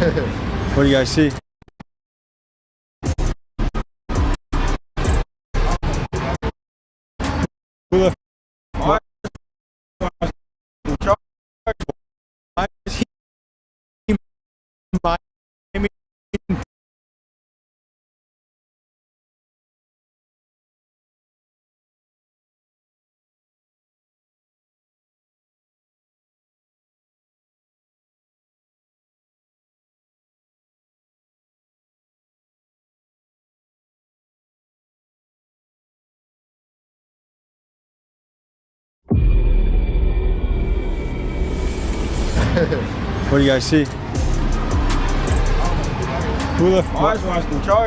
What do you guys see? Who the why is he What do you guys see? Who the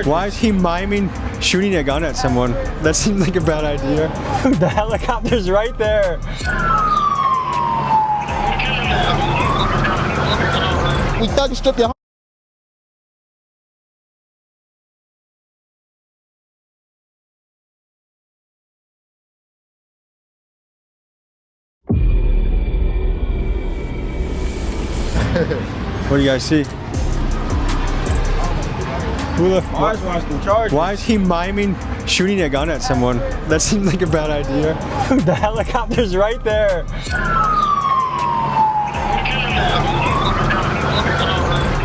why is he miming shooting a gun at someone? That seems like a bad idea. The helicopter's right there. We thug and strip your What do you guys see? Who the why is he miming shooting a gun at someone? That seems like a bad idea. The helicopter's right there.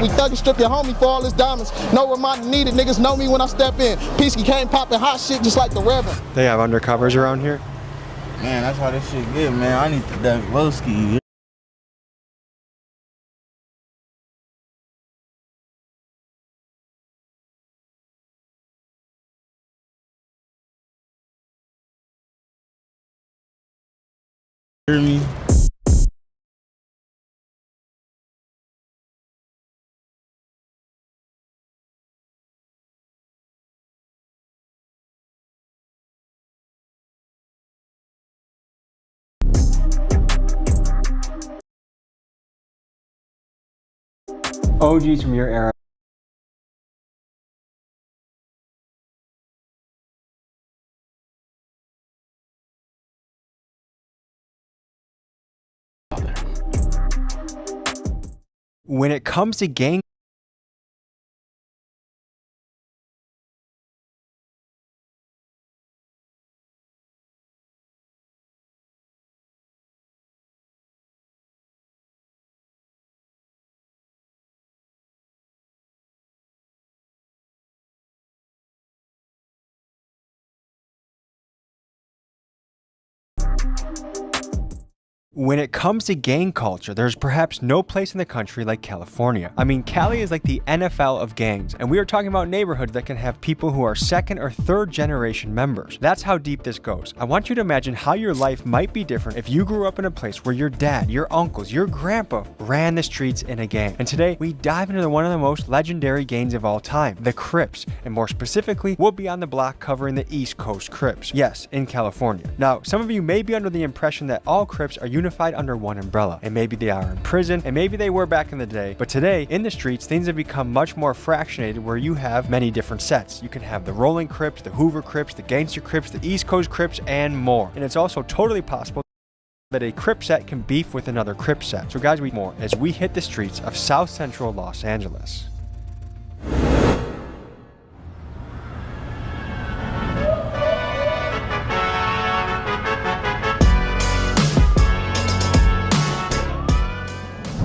We thug and strip your homie for all his diamonds. No reminder needed, niggas know me when I step in. Peasky came popping hot shit just like the Reverend. They have undercovers around here? Man, that's how this shit get, man. I need to duck low-ski. Hear me? OGs from your era. When it comes to gang When it comes to gang culture, there's perhaps no place in the country like California. I mean, Cali is like the NFL of gangs, and we are talking about neighborhoods that can have people who are second or third generation members. That's how deep this goes. I want you to imagine how your life might be different if you grew up in a place where your dad, your uncles, your grandpa ran the streets in a gang. And today, we dive into one of the most legendary gangs of all time, the Crips. And more specifically, we'll be on the block covering the East Coast Crips. Yes, in California. Now, some of you may be under the impression that all Crips are unified under one umbrella, and maybe they are in prison, and maybe they were back in the day, but today in the streets things have become much more fractionated where you have many different sets. You can have the Rolling Crips, the Hoover Crips, the Gangster Crips, the East Coast Crips, and more. And it's also totally possible that a Crip set can beef with another Crip set. So guys, we more as we hit the streets of South Central Los Angeles.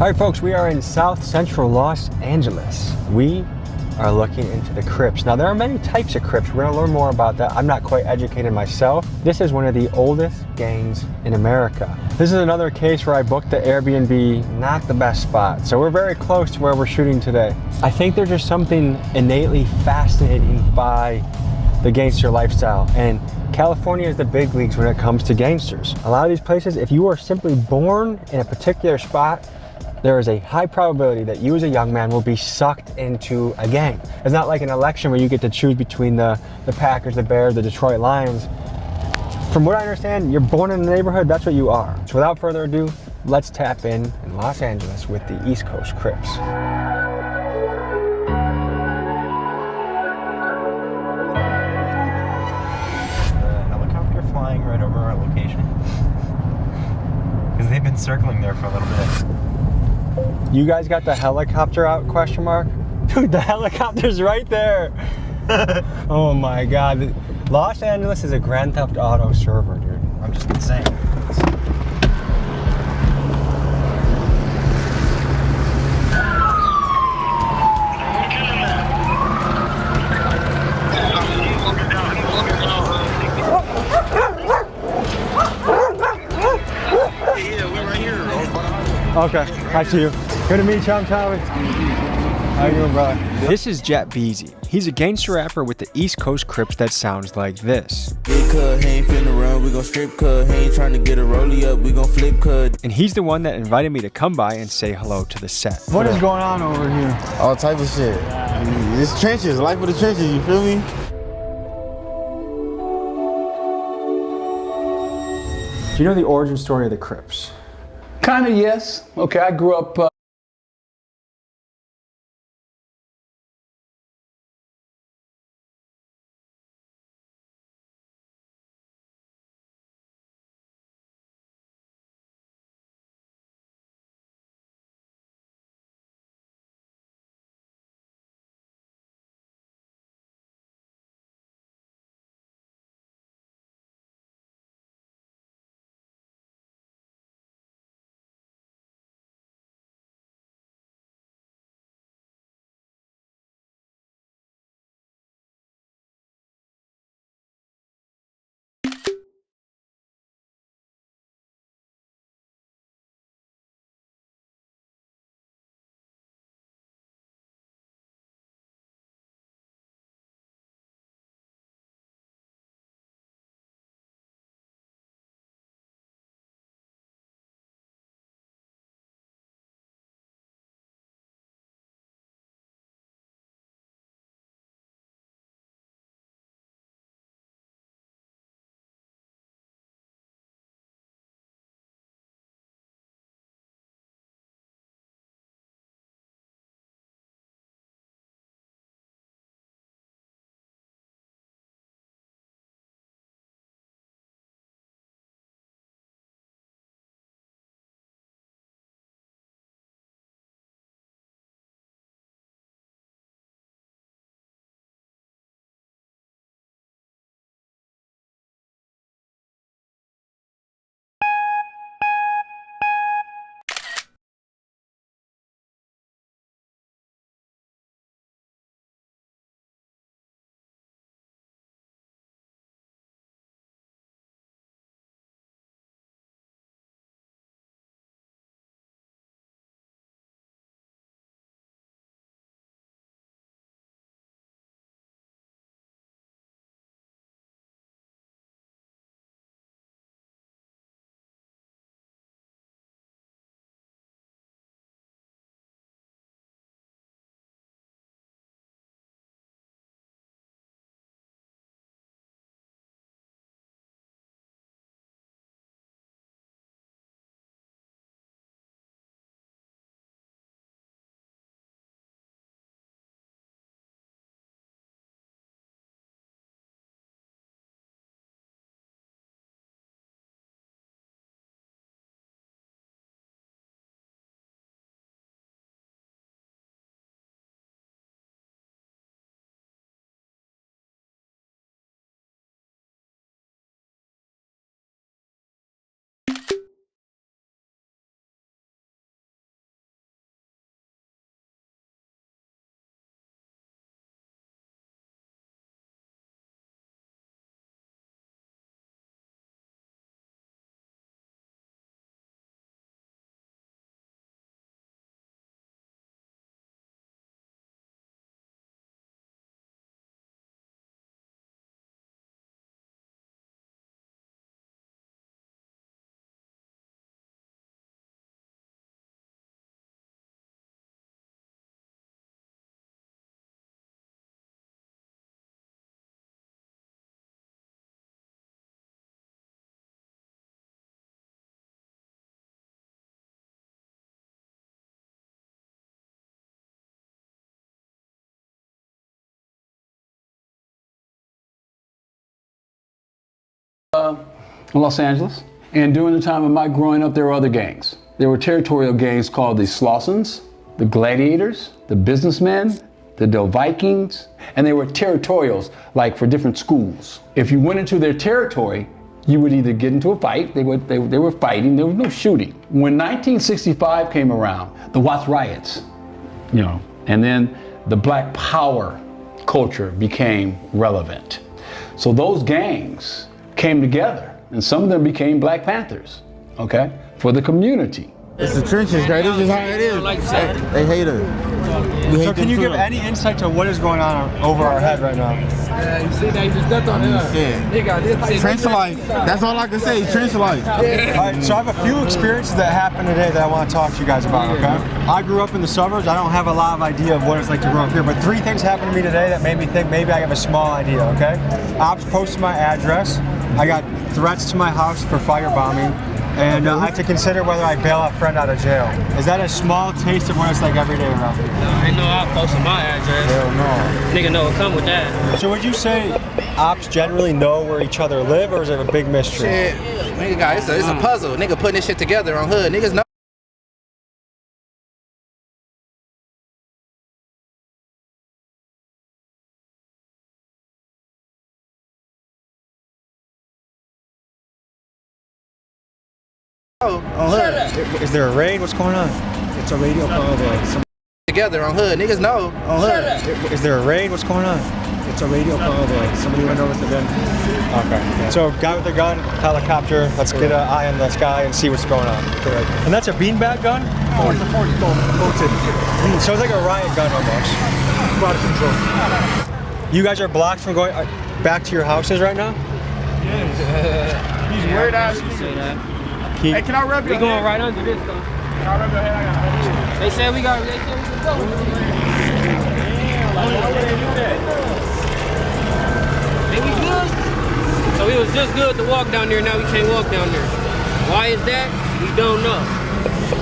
All right, folks, we are in South Central Los Angeles. We are looking into the Crips. Now, there are many types of Crips. We're gonna learn more about that. I'm not quite educated myself. This is one of the oldest gangs in America. This is another case where I booked the Airbnb, not the best spot. So we're very close to where we're shooting today. I think there's just something innately fascinating by the gangster lifestyle. And California is the big leagues when it comes to gangsters. A lot of these places, if you are simply born in a particular spot, there is a high probability that you as a young man will be sucked into a gang. It's not like an election where you get to choose between the Packers, the Bears, the Detroit Lions. From what I understand, you're born in the neighborhood, that's what you are. So without further ado, let's tap in Los Angeles with the East Coast Crips. The helicopter flying right over our location. Because they've been circling there for a little bit. You guys got the helicopter out, question mark? Dude, the helicopter's right there. Oh my God. Los Angeles is a Grand Theft Auto server, dude. I'm just saying. Okay, I see you. Good to meet you, I'm Tommy. How you doing, brother? This is Jet Beezy. He's a gangster rapper with the East Coast Crips that sounds like this. Big cuz, he ain't finna run, we gon' strip cuz, he ain't tryna get a rollie up, we gon' flip cuz. And he's the one that invited me to come by and say hello to the set. What is going on over here? All type of shit. I mean, it's trenches, life of the trenches, you feel me? Do you know the origin story of the Crips? Kinda, yes. Okay, I grew up in Los Angeles, and during the time of my growing up, there were other gangs. there were territorial gangs called the Slossons, the Gladiators, the Businessmen, the Del Vikings, and they were territorials, like for different schools. If you went into their territory, you would either get into a fight, they were fighting, there was no shooting. When 1965 came around, the Watts riots, and then the Black Power culture became relevant. So those gangs came together, and some of them became Black Panthers, okay, for the community. It's the trenches, right? This is how it is. They hate us. So can you give any insight to what is going on over our head right now? Yeah, you see that? You just stepped on it. Yeah. Trench life. That's all I can say. Trench life. All right, so I have a few experiences that happened today that I want to talk to you guys about, okay? I grew up in the suburbs. I don't have a lot of idea of what it's like to grow up here, but 3 things happened to me today that made me think maybe I have a small idea, okay? Ops posted my address. I got threats to my house for firebombing. And I have to consider whether I bail a friend out of jail. Is that a small taste of what it's like every day around here? No, ain't no op posting my address. Hell no. Nigga know it come with that. So would you say ops generally know where each other live, or is it a big mystery? Shit, nigga, guys, it's a puzzle. Nigga putting this shit together on hood. Niggas know. On hood. Is there a raid? What's going on? It's a radio call that Together on hood. Niggas know on hood. Is there a raid? What's going on? it's a radio call that somebody went over with the gun. Okay. Yeah. So guy with a gun, helicopter. Let's get an eye on the sky and see what's going on. Correct. And that's a beanbag gun? Oh, it's a 40. So it's like a riot gun almost. Out of control. You guys are blocked from going back to your houses right now? These weird ass Say that. Hey, can I rub your We going head? right under this though. Can I rub your head? I got They said we got. They said we could go. Think we good? So it was just good to walk down there. Now we can't walk down there. Why is that? We don't know.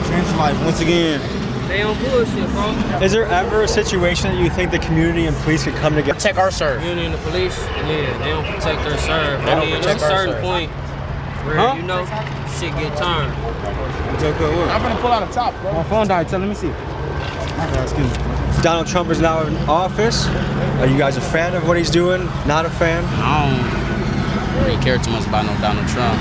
Trench life once again. They on bullshit, bro. Is there ever a situation that you think the community and police could come together? Protect our serve. Community and the police, yeah, they don't protect their serve. They don't At a protect our certain serve. point where you know shit get turned. I'm gonna pull out a top, bro. My phone died, so let me see. Excuse me. Donald Trump is now in office. Are you guys a fan of what he's doing? Not a fan? I don't really care too much about no Donald Trump.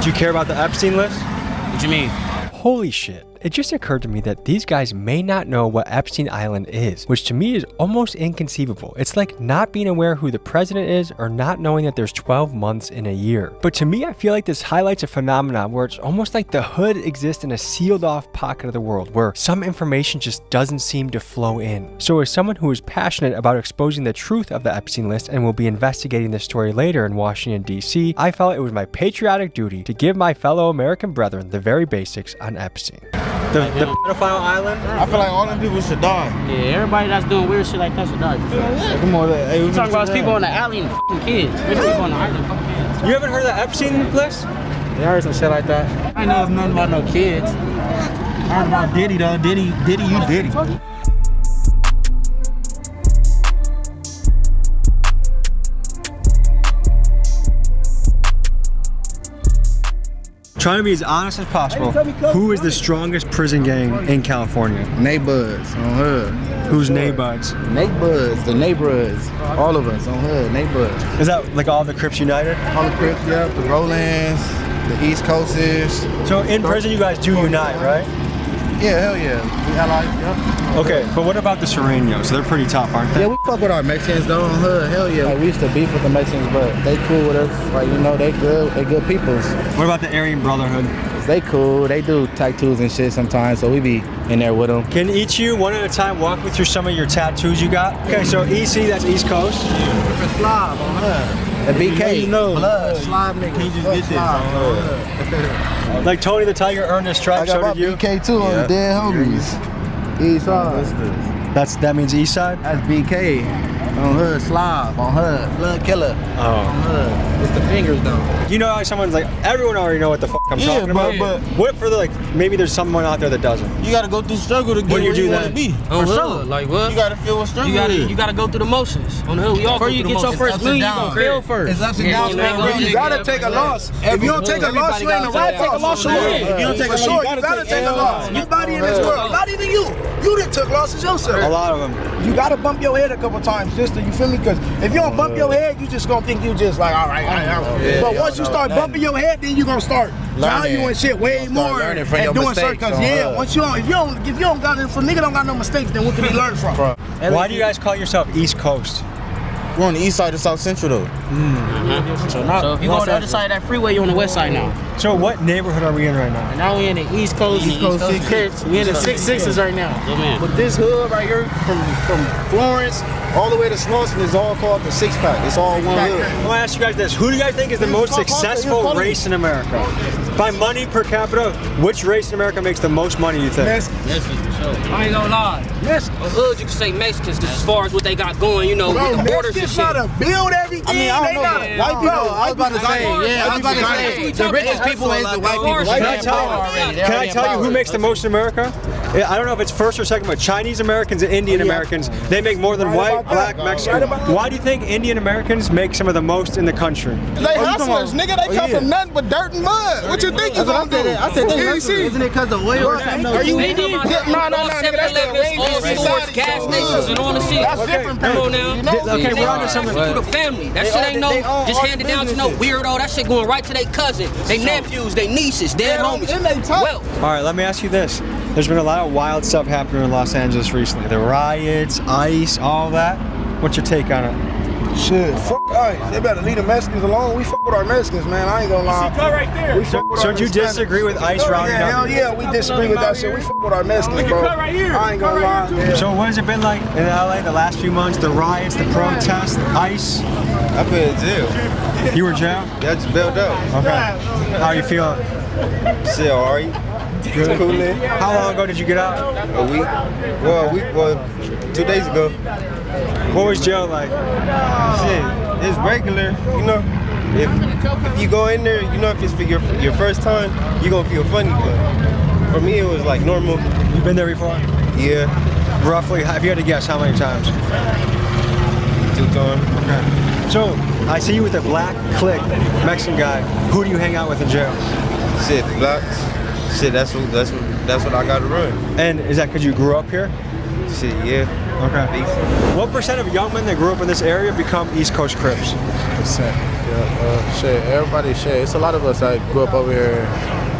Do you care about the Epstein list? What you mean? Holy shit. It just occurred to me that these guys may not know what Epstein Island is, which to me is almost inconceivable. It's like not being aware who the president is or not knowing that there's 12 months in a year. But to me, I feel like this highlights a phenomenon where it's almost like the hood exists in a sealed off pocket of the world where some information just doesn't seem to flow in. So as someone who is passionate about exposing the truth of the Epstein list and will be investigating this story later in Washington, D.C., I felt it was my patriotic duty to give my fellow American brethren the very basics on Epstein. The pedophile island? I feel like all them people should die. Yeah, everybody that's doing weird shit like that should die. Come on, hey, We talking about people on the alley and fucking kids. Rich people on the island fucking kids. You haven't heard of the Epstein list? Yeah, I heard some shit like that. I know nothing about no kids. I heard about Diddy though. Diddy, you Diddy. Trying to be as honest as possible, who is the strongest prison gang in California? Neighbors on hood. Who's Neighbors? Neighbors, the neighbors. All of us on hood, neighbors. Is that like all the Crips United? All the Crips, yeah, the Rollins, the East Coasters. So in prison you guys do unite, right? Yeah, hell yeah. We allies, yeah. Okay, but what about the Serenios? They're pretty tough, aren't they? Yeah, we fuck with our Mexicans though on hood, hell yeah. Like, we used to beef with the Mexicans, but they cool with us. Like, you know, they good peoples. What about the Aryan Brotherhood? They cool, they do tattoos and shit sometimes, so we be in there with them. Can each you, one at a time, walk me through some of your tattoos you got? Okay, so EC, that's East Coast. It's Slob on hood. The BK, blood, Slob nigga. Can you just get this on hood? Like Tony the Tiger earned his stripes, so did you? BK too on the dead homies. East side. That means East Side? That's BK On hood, slob. On hood, blood killer. Oh. On hood. It's the fingers though. You know how someone's like, everyone already know what the fuck I'm talking about. but what for the like? Maybe there's someone out there that doesn't. you gotta go through struggle to get When you where do you that- wanna be. On For hood, sure. like what? You gotta feel what struggle is. You gotta go through the motions. On the hood, we all Before go you through the get your motions. first Ups and million, downs. you gonna fail first. It's ups and downs, Yeah, bro. you gotta take a loss. If you don't take a loss, you ain't the right take a loss. If you don't take a loss, you gotta take a loss. Nobody in this world, not even you. You done took losses yourself. A lot of them. You gotta bump your head a couple times just to, you feel me? Because if you don't bump your head, you just gonna think you just like, all right. But once you start bumping your head, then you gonna start valuing shit way more and doing certain. Because once if you don't got if a nigga don't got no mistakes, then what can he learn from? Why do you guys call yourself East Coast? We're on the east side of South Central though. So if you go on the other side of that freeway, you're on the west side now. So what neighborhood are we in right now? And now we in the East Coast, Crips. We in the 6-6s right now. Yeah, man. But this hood right here, from Florence all the way to Slauson, is all called the Six Pack. It's all one hood. I want to ask you guys this. Who do you guys think is the most successful race in America? By money per capita, which race in America makes the most money, you think? Mexicans for sure. I ain't gonna lie. On hood, you can say Mexicans, because as far as what they got going, you know, with the borders and shit. Trying to build everything. I mean, I don't know. They White people, I was about to say, the richest people is the white people. Can I tell you who makes the most in America? I don't know if it's first or second, but Chinese Americans and Indian Americans, they make more than white, black, Mexican. Why do you think Indian Americans make some of the most in the country? They hustlers, nigga. They come from nothing but dirt and mud. What you think you gonna do? I said they hustlers. Isn't it because of oil or something? Are you Indian? No, nigga. That's the all stores, gas stations, and all the shit. That's different. Come on now. Okay, we're on to something. Through the family. That shit ain't no just handed down to no weirdo. That shit going right to their cousin, their nephews, their nieces, their homies. Well, all right, let me ask you this. There's been a lot of wild stuff happening in Los Angeles recently. The riots, ICE, all that. What's your take on it? Shit, fuck ICE. They better leave the Mexicans alone. We fuck with our Mexicans, man. I ain't gonna lie. right there. So do you disagree with ICE rounding up? Hell yeah, we disagree with that shit. We fuck with our Mexicans, bro. I ain't gonna lie. Yeah. So what has it been like in LA the last few months? The riots, the protests, ICE? I've been in jail. You were in jail? Yeah, I just bailed out. Okay. How are you feeling? Shit, alright. Good. Cool, man. How long ago did you get out? A week. Well, 2 days ago. What was jail like? Shit, it's regular, you know. If you go in there, you know, if it's for your first time, you gonna feel funny. But for me, it was like normal. You've been there before? Yeah. Roughly, if you had to guess, how many times? 2 times. Okay. So I see you with a black clique Mexican guy. Who do you hang out with in jail? Shit, the blacks. Shit, that's what I gotta run. And is that because you grew up here? Shit, yeah. Okay. What percent of young men that grew up in this area become East Coast Crips? Shit, everybody shit. It's a lot of us that grew up over here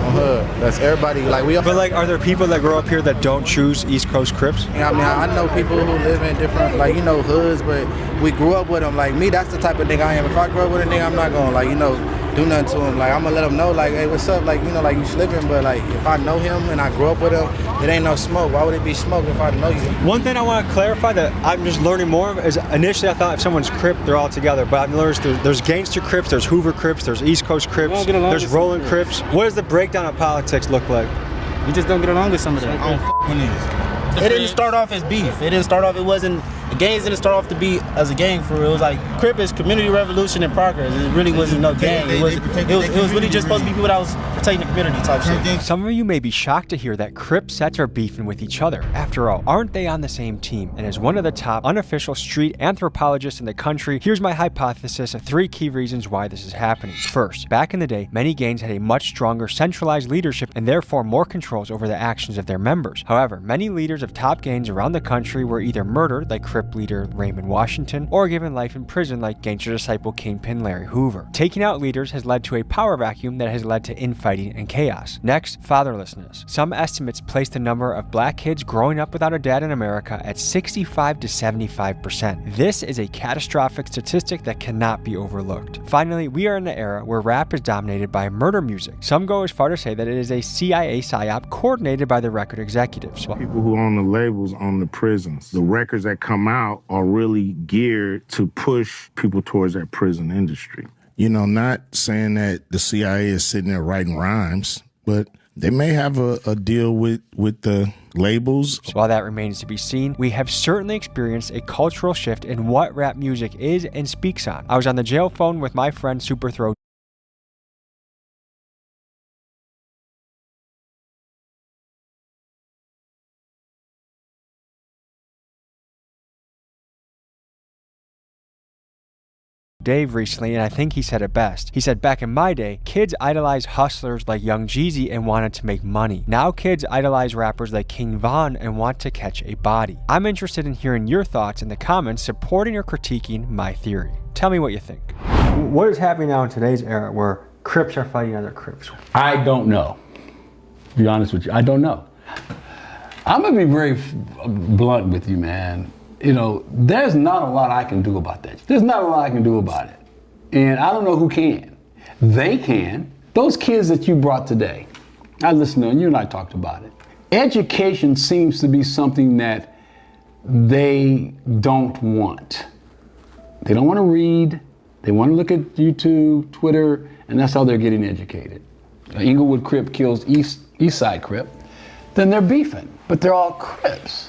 on hood. That's everybody, like we. But like, are there people that grow up here that don't choose East Coast Crips? Yeah, I mean, I know people who live in different, like, you know, hoods, but we grew up with them. Like me, that's the type of nigga I am. If I grow up with a nigga, I'm not gonna, like, you know, do nothing to him. Like, I'm gonna let him know, like, hey, what's up? Like, you know, like, you slipping. But like, if I know him and I grew up with him, it ain't no smoke. Why would it be smoke if I know you? One thing I want to clarify that I'm just learning more of is initially I thought if someone's Crip, they're all together. But I've noticed there's gangster Crips, there's Hoover Crips, there's East Coast Crips, there's Rolling Crips. What does the breakdown of politics look like? We just don't get along with some of them. I don't fuck with niggas. It didn't start off as beef. It didn't start off, it wasn't, the gangs didn't start off to be as a gang for real. It was like Crip is community revolution and progress. It really wasn't no gang. It was really just supposed to be people that was protecting the community type shit. Some of you may be shocked to hear that Crip sets are beefing with each other. After all, aren't they on the same team? And as one of the top unofficial street anthropologists in the country, here's my hypothesis of 3 key reasons why this is happening. First, back in the day, many gangs had a much stronger centralized leadership and therefore more controls over the actions of their members. However, many leaders of top gangs around the country were either murdered, like Crip leader Raymond Washington, or given life in prison, like gangster disciple kingpin Larry Hoover. Taking out leaders has led to a power vacuum that has led to infighting and chaos. Next, fatherlessness. Some estimates place the number of black kids growing up without a dad in America at 65 to 75%. This is a catastrophic statistic that cannot be overlooked. Finally, we are in an era where rap is dominated by murder music. Some go as far to say that it is a CIA psyop coordinated by the record executives. People who own the labels own the prisons. The records that come out are really geared to push people towards that prison industry. You know, not saying that the CIA is sitting there writing rhymes, but They may have a deal with the labels. So while that remains to be seen, we have certainly experienced a cultural shift in what rap music is and speaks on. I was on the jail phone with my friend Superthrow. Dave recently, and I think he said it best. He said, back in my day, kids idolized hustlers like Young Jeezy and wanted to make money. Now kids idolize rappers like King Von and want to catch a body. I'm interested in hearing your thoughts in the comments supporting or critiquing my theory. Tell me what you think. What is happening now in today's era where Crips are fighting other Crips? I don't know. To be honest with you, I don't know. I'm gonna be very blunt with you, man. You know, there's not a lot I can do about that. There's not a lot I can do about it. And I don't know who can. They can. Those kids that you brought today, I listened to them, you and I talked about it. Education seems to be something that they don't want. They don't want to read. They want to look at YouTube, Twitter, and that's how they're getting educated. Inglewood Crip kills East Side Crip, then they're beefing, but they're all Crips.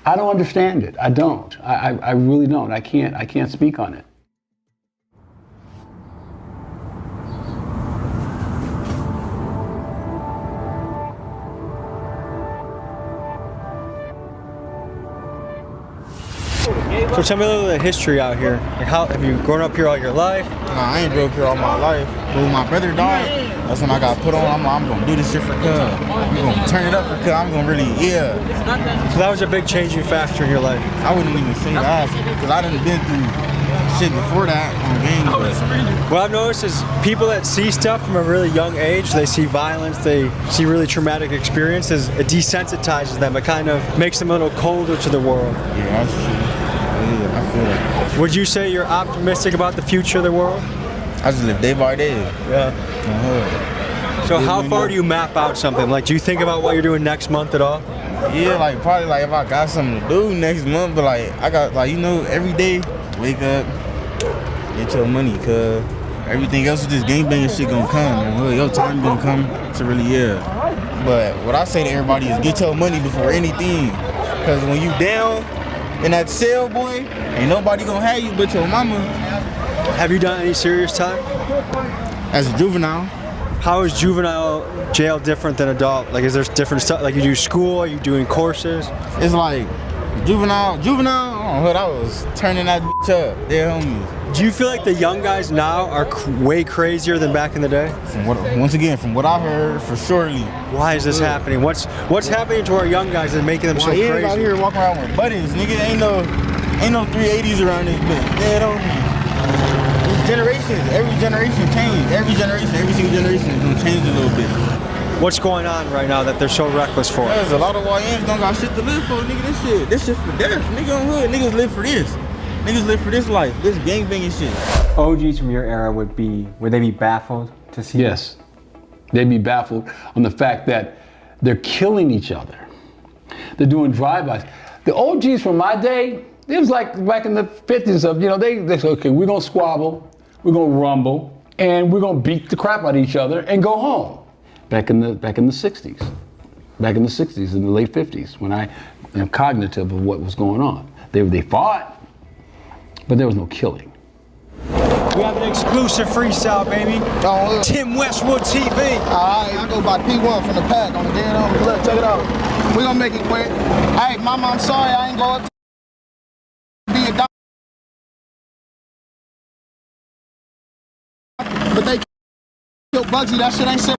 I don't understand it. I don't. I really don't. I can't speak on it. So tell me a little of the history out here. Like how have you grown up here all your life? Nah, I ain't grew up here all my life. But when my brother died, that's when I got put on. I'm gonna do this shit for cuz. I'm gonna turn it up for cuz. I'm gonna really, So that was a big changing factor in your life. I wouldn't even say that because I done been through shit before that on games. What I've noticed is people that see stuff from a really young age, they see violence, they see really traumatic experiences, it desensitizes them. It kind of makes them a little colder to the world. Yeah, that's true. Yeah, I feel that. Would you say you're optimistic about the future of the world? I just live day by day. Yeah. So how far do you map out something? Like, do you think about what you're doing next month at all? Yeah, like probably like if I got something to do next month, but like I got like, you know, every day, wake up, get your money, cuz everything else with this gangbanging shit gonna come. Your time gonna come to really, But what I say to everybody is get your money before anything. Cause when you down in that cell, boy, ain't nobody gonna have you but your mama. Have you done any serious time? As a juvenile. How is juvenile jail different than adult? Like, is there different stuff? Like, you do school? Are you doing courses? It's like juvenile. I was turning that bitch up. They're homies. Do you feel like the young guys now are way crazier than back in the day? From what I heard, for surely. Why is this happening? What's happening to our young guys and making them so crazy? Out here walking around with buttons, nigga. Ain't no 380s around this bitch. Dead homies. Generations, every generation change. Every single generation is gonna change a little bit. What's going on right now that they're so reckless for? There's a lot of YNs don't got shit to live for, nigga. This shit for death. Nigga on hood, niggas live for this. Niggas live for this life, this gangbanging shit. OGs from your era would they be baffled to see? Yes, they'd be baffled on the fact that they're killing each other. They're doing drive-bys. The OGs from my day, it was like back in the 50s of, you know, they say, okay, we're gonna squabble, we're gonna rumble, and we're gonna beat the crap out of each other and go home. Back in the 60s. Back in the 60s, in the late 50s, when I am cognitive of what was going on. They fought, but there was no killing. We have an exclusive freestyle, baby. Tim Westwood TV. Alright, I go by P1 from the pack on the dead on. Look, check it out. We gonna make it quick. Hey, mama, I'm sorry I ain't go up to be a doctor. But they killed Bugsy, that shit ain't shit.